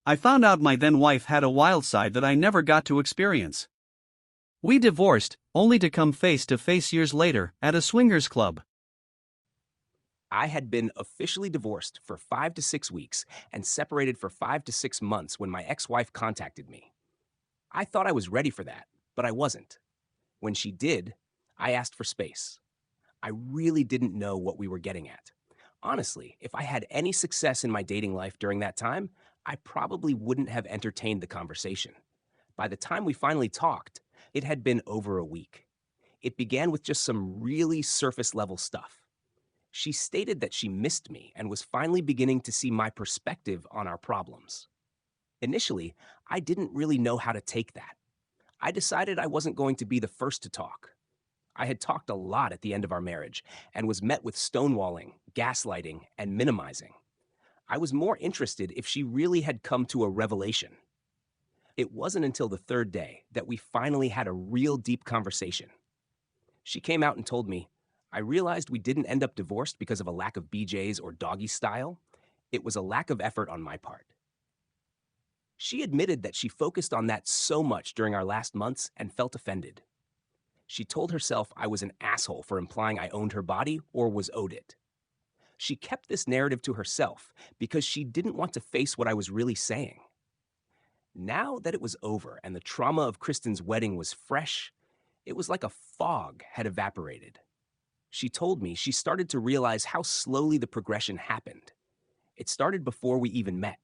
I found out my then wife had a wild side that I never got to experience. We divorced, only to come face to face years later at a swingers club. I had been officially divorced for 5 to 6 weeks and separated for 5 to 6 months when my ex wife contacted me. I thought I was ready for that, but I wasn't. When she did, I asked for space. I really didn't know what we were getting at. Honestly, if I had any success in my dating life during that time, I probably wouldn't have entertained the conversation. By the time we finally talked, it had been over a week. It began with just some really surface level stuff. She stated that she missed me and was finally beginning to see my perspective on our problems. Initially, I didn't really know how to take that. I decided I wasn't going to be the first to talk. I had talked a lot at the end of our marriage and was met with stonewalling, gaslighting, and minimizing. I was more interested if she really had come to a revelation. It wasn't until the third day that we finally had a real deep conversation. She came out and told me, I realized we didn't end up divorced because of a lack of BJ's or doggy style. It was a lack of effort on my part. She admitted that she focused on that so much during our last months and felt offended. She told herself I was an asshole for implying I owned her body or was owed it. She kept this narrative to herself because she didn't want to face what I was really saying. Now that it was over and the trauma of Kristen's wedding was fresh, it was like a fog had evaporated. She told me she started to realize how slowly the progression happened. It started before we even met.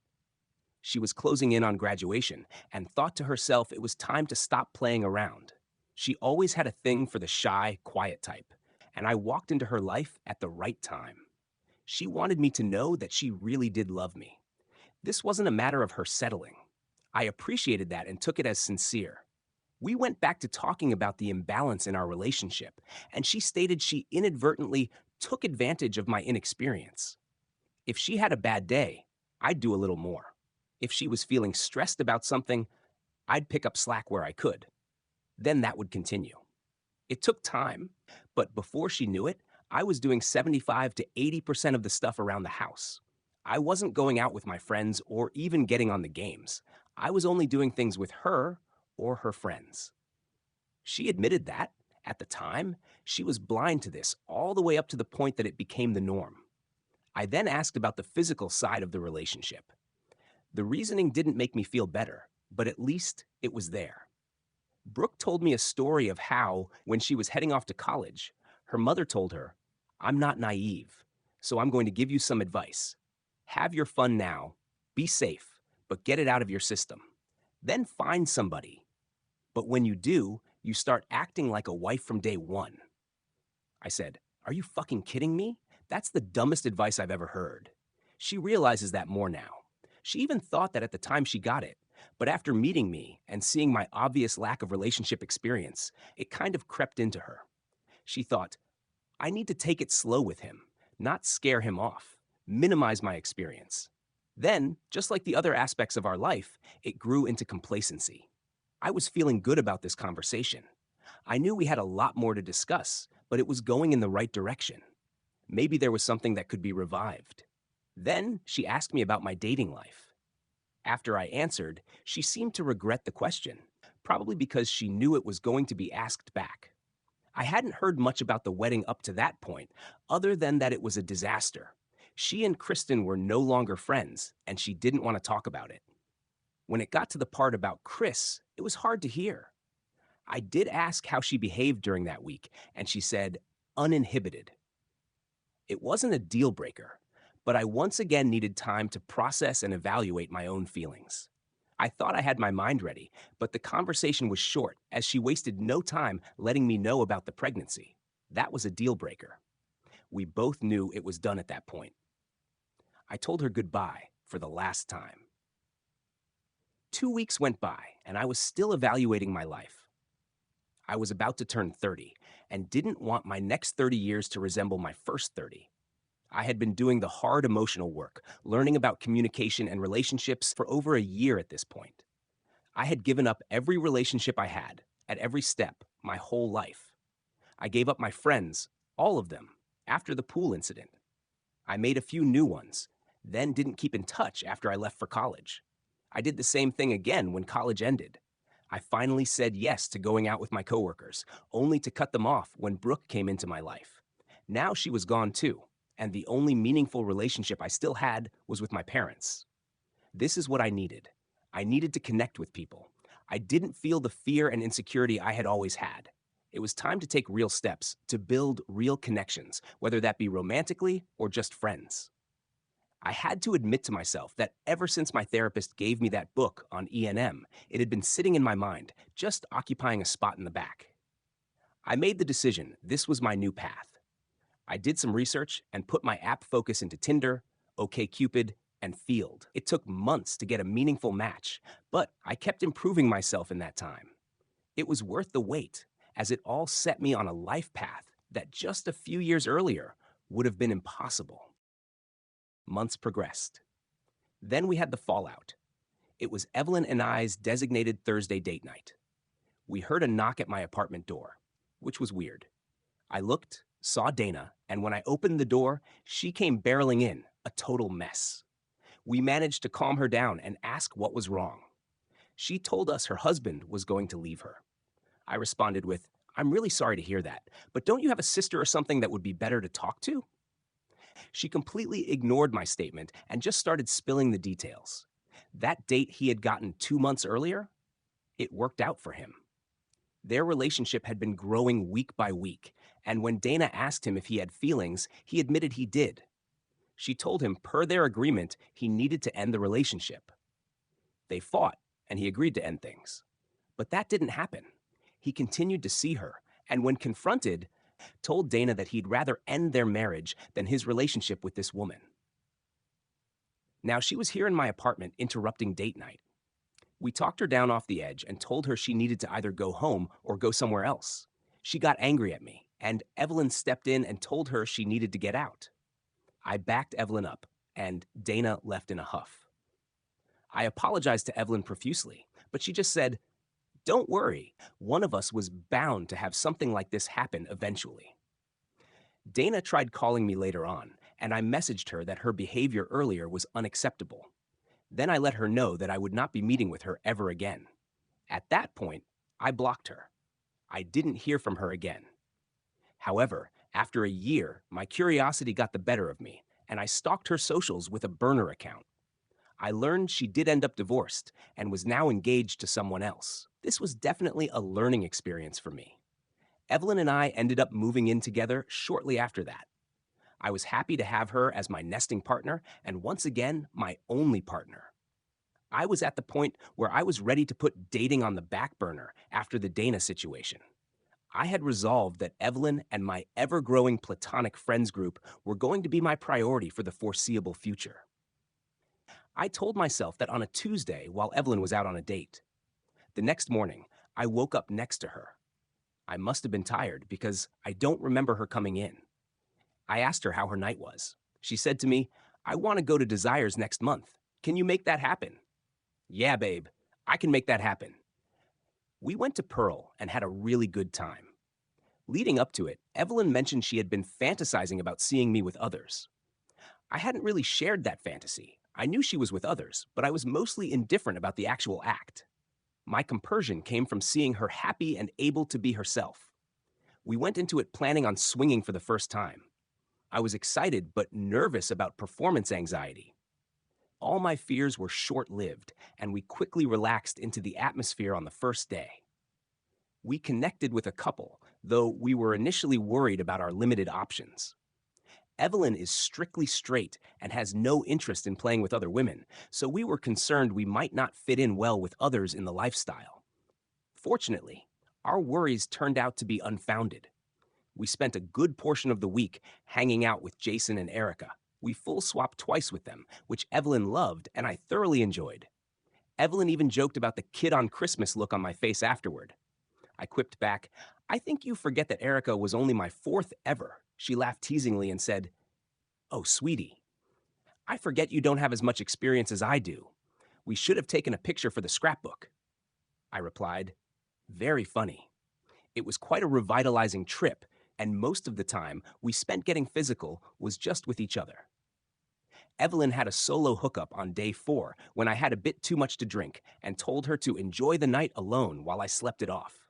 She was closing in on graduation and thought to herself it was time to stop playing around. She always had a thing for the shy, quiet type, and I walked into her life at the right time. She wanted me to know that she really did love me. This wasn't a matter of her settling. I appreciated that and took it as sincere. We went back to talking about the imbalance in our relationship, and she stated she inadvertently took advantage of my inexperience. If she had a bad day, I'd do a little more. If she was feeling stressed about something, I'd pick up slack where I could. Then that would continue. It took time, but before she knew it, I was doing 75 to 80% of the stuff around the house. I wasn't going out with my friends or even getting on the games. I was only doing things with her or her friends. She admitted that, at the time, she was blind to this all the way up to the point that it became the norm. I then asked about the physical side of the relationship. The reasoning didn't make me feel better, but at least it was there. Brooke told me a story of how, when she was heading off to college, her mother told her, I'm not naive, so I'm going to give you some advice. Have your fun now, be safe, but get it out of your system. Then find somebody. But when you do, you start acting like a wife from day one. I said, are you fucking kidding me? That's the dumbest advice I've ever heard. She realizes that more now. She even thought that at the time she got it, but after meeting me and seeing my obvious lack of relationship experience, it kind of crept into her. She thought, I need to take it slow with him, not scare him off, minimize my experience. Then, just like the other aspects of our life, it grew into complacency. I was feeling good about this conversation. I knew we had a lot more to discuss, but it was going in the right direction. Maybe there was something that could be revived. Then she asked me about my dating life. After I answered, she seemed to regret the question, probably because she knew it was going to be asked back. I hadn't heard much about the wedding up to that point, other than that it was a disaster. She and Kristen were no longer friends, and she didn't want to talk about it. When it got to the part about Chris, it was hard to hear. I did ask how she behaved during that week, and she said, uninhibited. It wasn't a deal breaker, but I once again needed time to process and evaluate my own feelings. I thought I had my mind ready, but the conversation was short as she wasted no time letting me know about the pregnancy. That was a deal breaker. We both knew it was done at that point. I told her goodbye for the last time. 2 weeks went by, and I was still evaluating my life. I was about to turn 30 and didn't want my next 30 years to resemble my first 30. I had been doing the hard emotional work, learning about communication and relationships for over a year at this point. I had given up every relationship I had, at every step, my whole life. I gave up my friends, all of them, after the pool incident. I made a few new ones, then didn't keep in touch after I left for college. I did the same thing again when college ended. I finally said yes to going out with my coworkers, only to cut them off when Brooke came into my life. Now she was gone too, and the only meaningful relationship I still had was with my parents. This is what I needed. I needed to connect with people. I didn't feel the fear and insecurity I had always had. It was time to take real steps to build real connections, whether that be romantically or just friends. I had to admit to myself that ever since my therapist gave me that book on ENM, it had been sitting in my mind, just occupying a spot in the back. I made the decision this was my new path. I did some research and put my app focus into Tinder, OkCupid, and Field. It took months to get a meaningful match, but I kept improving myself in that time. It was worth the wait, as it all set me on a life path that just a few years earlier would have been impossible. Months progressed. Then we had the fallout. It was Evelyn and I's designated Thursday date night. We heard a knock at my apartment door, which was weird. I looked, saw Dana, and when I opened the door, she came barreling in, a total mess. We managed to calm her down and ask what was wrong. She told us her husband was going to leave her. I responded with, "I'm really sorry to hear that, but don't you have a sister or something that would be better to talk to?" She completely ignored my statement and just started spilling the details. That date he had gotten 2 months earlier, it worked out for him. Their relationship had been growing week by week, and when Dana asked him if he had feelings, he admitted he did. She told him, per their agreement, he needed to end the relationship. They fought, and he agreed to end things. But that didn't happen. He continued to see her, and when confronted, told Dana that he'd rather end their marriage than his relationship with this woman. Now, she was here in my apartment interrupting date night. We talked her down off the edge and told her she needed to either go home or go somewhere else. She got angry at me, and Evelyn stepped in and told her she needed to get out. I backed Evelyn up, and Dana left in a huff. I apologized to Evelyn profusely, but she just said, "Don't worry, one of us was bound to have something like this happen eventually." Dana tried calling me later on, and I messaged her that her behavior earlier was unacceptable. Then I let her know that I would not be meeting with her ever again. At that point, I blocked her. I didn't hear from her again. However, after a year, my curiosity got the better of me, and I stalked her socials with a burner account. I learned she did end up divorced and was now engaged to someone else. This was definitely a learning experience for me. Evelyn and I ended up moving in together shortly after that. I was happy to have her as my nesting partner and once again, my only partner. I was at the point where I was ready to put dating on the back burner after the Dana situation. I had resolved that Evelyn and my ever-growing platonic friends group were going to be my priority for the foreseeable future. I told myself that on a Tuesday while Evelyn was out on a date. The next morning, I woke up next to her. I must have been tired because I don't remember her coming in. I asked her how her night was. She said to me, "I want to go to Desires next month. Can you make that happen?" "Yeah, babe, I can make that happen." We went to Pearl and had a really good time. Leading up to it, Evelyn mentioned she had been fantasizing about seeing me with others. I hadn't really shared that fantasy. I knew she was with others, but I was mostly indifferent about the actual act. My compersion came from seeing her happy and able to be herself. We went into it planning on swinging for the first time. I was excited but nervous about performance anxiety. All my fears were short-lived, and we quickly relaxed into the atmosphere on the first day. We connected with a couple, though we were initially worried about our limited options. Evelyn is strictly straight and has no interest in playing with other women, so we were concerned we might not fit in well with others in the lifestyle. Fortunately, our worries turned out to be unfounded. We spent a good portion of the week hanging out with Jason and Erica. We full swapped twice with them, which Evelyn loved and I thoroughly enjoyed. Evelyn even joked about the kid on Christmas look on my face afterward. I quipped back, "I think you forget that Erica was only my fourth ever." She laughed teasingly and said, "Oh, sweetie, I forget you don't have as much experience as I do. We should have taken a picture for the scrapbook." I replied, "Very funny." It was quite a revitalizing trip, and most of the time we spent getting physical was just with each other. Evelyn had a solo hookup on day 4 when I had a bit too much to drink and told her to enjoy the night alone while I slept it off.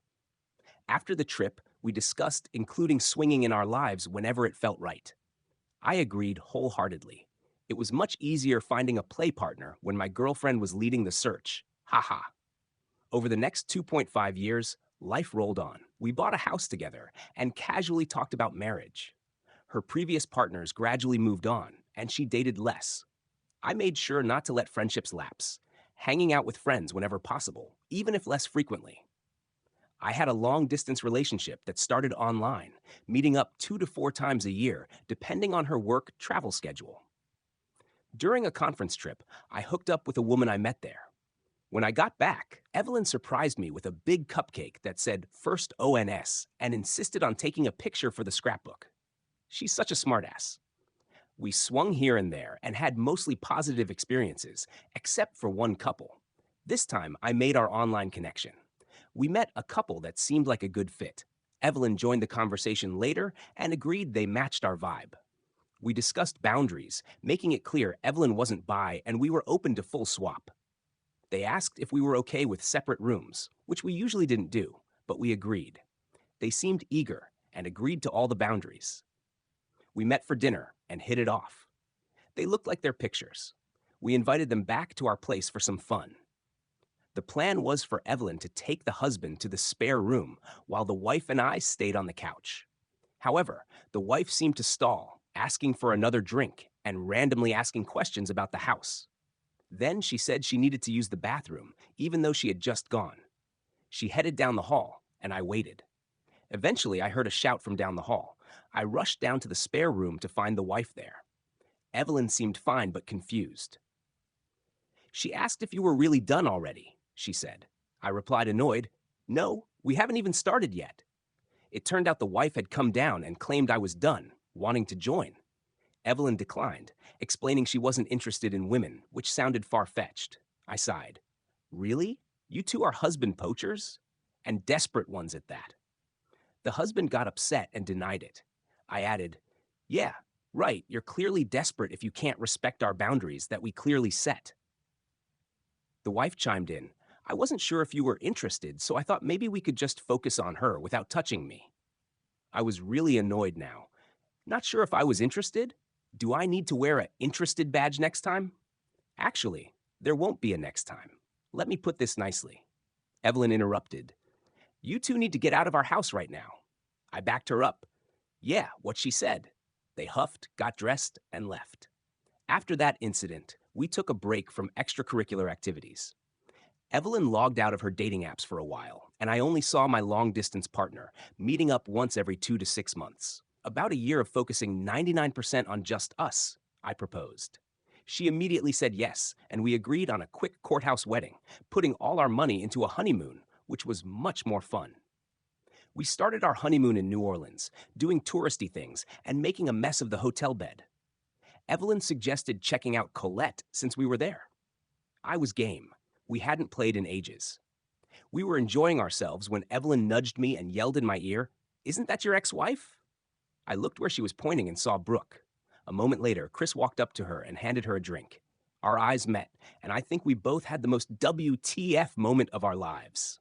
After the trip, we discussed including swinging in our lives whenever it felt right. I agreed wholeheartedly. It was much easier finding a play partner when my girlfriend was leading the search. Haha. Over the next 2.5 years, life rolled on. We bought a house together and casually talked about marriage. Her previous partners gradually moved on, and she dated less. I made sure not to let friendships lapse, hanging out with friends whenever possible, even if less frequently. I had a long-distance relationship that started online, meeting up 2 to 4 times a year, depending on her work travel schedule. During a conference trip, I hooked up with a woman I met there. When I got back, Evelyn surprised me with a big cupcake that said First ONS and insisted on taking a picture for the scrapbook. She's such a smartass. We swung here and there and had mostly positive experiences, except for one couple. This time, I made our online connection. We met a couple that seemed like a good fit. Evelyn joined the conversation later and agreed they matched our vibe. We discussed boundaries, making it clear Evelyn wasn't bi and we were open to full swap. They asked if we were okay with separate rooms, which we usually didn't do, but we agreed. They seemed eager and agreed to all the boundaries. We met for dinner and hit it off. They looked like their pictures. We invited them back to our place for some fun. The plan was for Evelyn to take the husband to the spare room while the wife and I stayed on the couch. However, the wife seemed to stall, asking for another drink and randomly asking questions about the house. Then she said she needed to use the bathroom, even though she had just gone. She headed down the hall, and I waited. Eventually, I heard a shout from down the hall. I rushed down to the spare room to find the wife there. Evelyn seemed fine but confused. "She asked if you were really done already," she said. I replied annoyed, "No, we haven't even started yet." It turned out the wife had come down and claimed I was done, wanting to join. Evelyn declined, explaining she wasn't interested in women, which sounded far-fetched. I sighed. "Really? You two are husband poachers? And desperate ones at that." The husband got upset and denied it. I added, "Yeah, right, you're clearly desperate if you can't respect our boundaries that we clearly set." The wife chimed in, "I wasn't sure if you were interested, so I thought maybe we could just focus on her without touching me." I was really annoyed now. Not sure if I was interested? Do I need to wear a interested badge next time? Actually, there won't be a next time. Let me put this nicely. Evelyn interrupted. "You two need to get out of our house right now." I backed her up. "Yeah, what she said." They huffed, got dressed, and left. After that incident, we took a break from extracurricular activities. Evelyn logged out of her dating apps for a while, and I only saw my long-distance partner, meeting up once every 2 to 6 months. About a year of focusing 99% on just us, I proposed. She immediately said yes, and we agreed on a quick courthouse wedding, putting all our money into a honeymoon, which was much more fun. We started our honeymoon in New Orleans, doing touristy things and making a mess of the hotel bed. Evelyn suggested checking out Colette since we were there. I was game. We hadn't played in ages. We were enjoying ourselves when Evelyn nudged me and yelled in my ear, "Isn't that your ex-wife?" I looked where she was pointing and saw Brooke. A moment later, Chris walked up to her and handed her a drink. Our eyes met, and I think we both had the most WTF moment of our lives.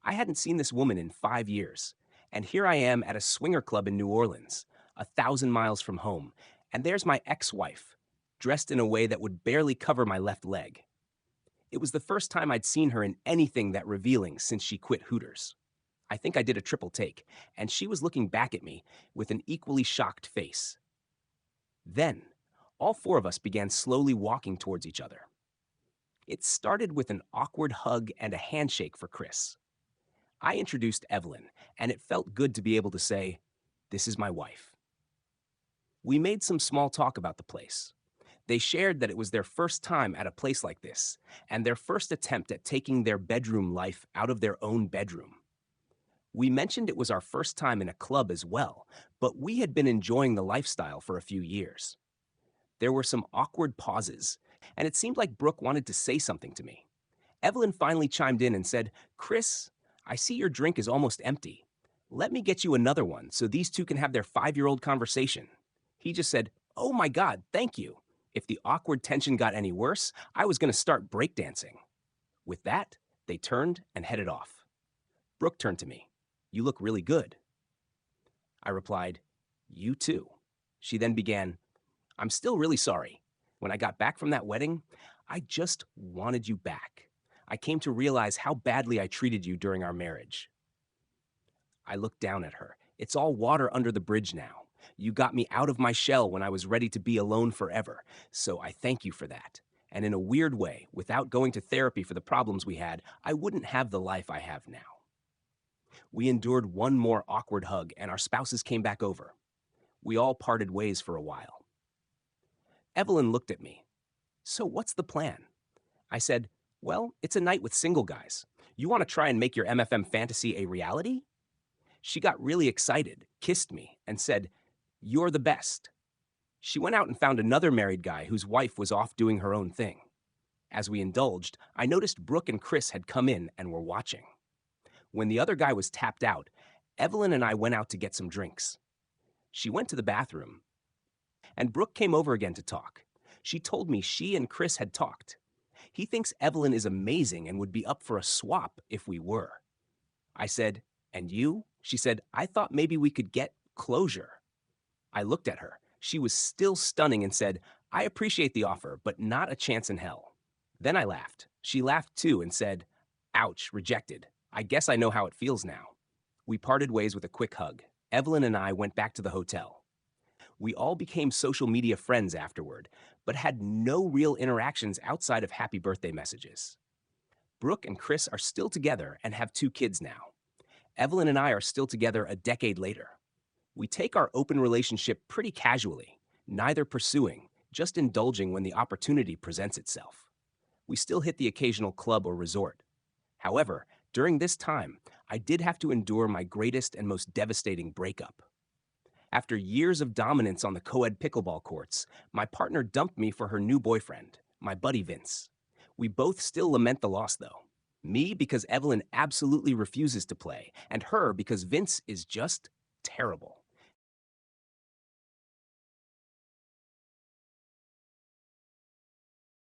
I hadn't seen this woman in 5 years, and here I am at a swinger club in New Orleans, 1,000 miles from home, and there's my ex-wife, dressed in a way that would barely cover my left leg. It was the first time I'd seen her in anything that revealing since she quit Hooters. I think I did a triple take, and she was looking back at me with an equally shocked face. Then, all 4 of us began slowly walking towards each other. It started with an awkward hug and a handshake for Chris. I introduced Evelyn, and it felt good to be able to say, "This is my wife." We made some small talk about the place. They shared that it was their first time at a place like this, and their first attempt at taking their bedroom life out of their own bedroom. We mentioned it was our first time in a club as well, but we had been enjoying the lifestyle for a few years. There were some awkward pauses, and it seemed like Brooke wanted to say something to me. Evelyn finally chimed in and said, "Chris, I see your drink is almost empty. Let me get you another one so these two can have their 5-year-old conversation." He just said, Oh my God, thank you. If the awkward tension got any worse, I was going to start breakdancing. With that, they turned and headed off. Brooke turned to me. You look really good. I replied, You too. She then began, I'm still really sorry. When I got back from that wedding, I just wanted you back. I came to realize how badly I treated you during our marriage. I looked down at her. It's all water under the bridge now. You got me out of my shell when I was ready to be alone forever, so I thank you for that. And in a weird way, without going to therapy for the problems we had, I wouldn't have the life I have now. We endured one more awkward hug, and our spouses came back over. We all parted ways for a while. Evelyn looked at me. So what's the plan? I said, Well, it's a night with single guys. You want to try and make your MFM fantasy a reality? She got really excited, kissed me, and said, You're the best. She went out and found another married guy whose wife was off doing her own thing. As we indulged, I noticed Brooke and Chris had come in and were watching. When the other guy was tapped out, Evelyn and I went out to get some drinks. She went to the bathroom, and Brooke came over again to talk. She told me she and Chris had talked. He thinks Evelyn is amazing and would be up for a swap if we were. I said, And you? She said, I thought maybe we could get closure. I looked at her. She was still stunning and said, I appreciate the offer, but not a chance in hell. Then I laughed. She laughed too and said, Ouch, rejected. I guess I know how it feels now. We parted ways with a quick hug. Evelyn and I went back to the hotel. We all became social media friends afterward, but had no real interactions outside of happy birthday messages. Brooke and Chris are still together and have 2 kids now. Evelyn and I are still together a decade later. We take our open relationship pretty casually, neither pursuing, just indulging when the opportunity presents itself. We still hit the occasional club or resort. However, during this time, I did have to endure my greatest and most devastating breakup. After years of dominance on the co-ed pickleball courts, my partner dumped me for her new boyfriend, my buddy Vince. We both still lament the loss, though. Me because Evelyn absolutely refuses to play, and her because Vince is just terrible.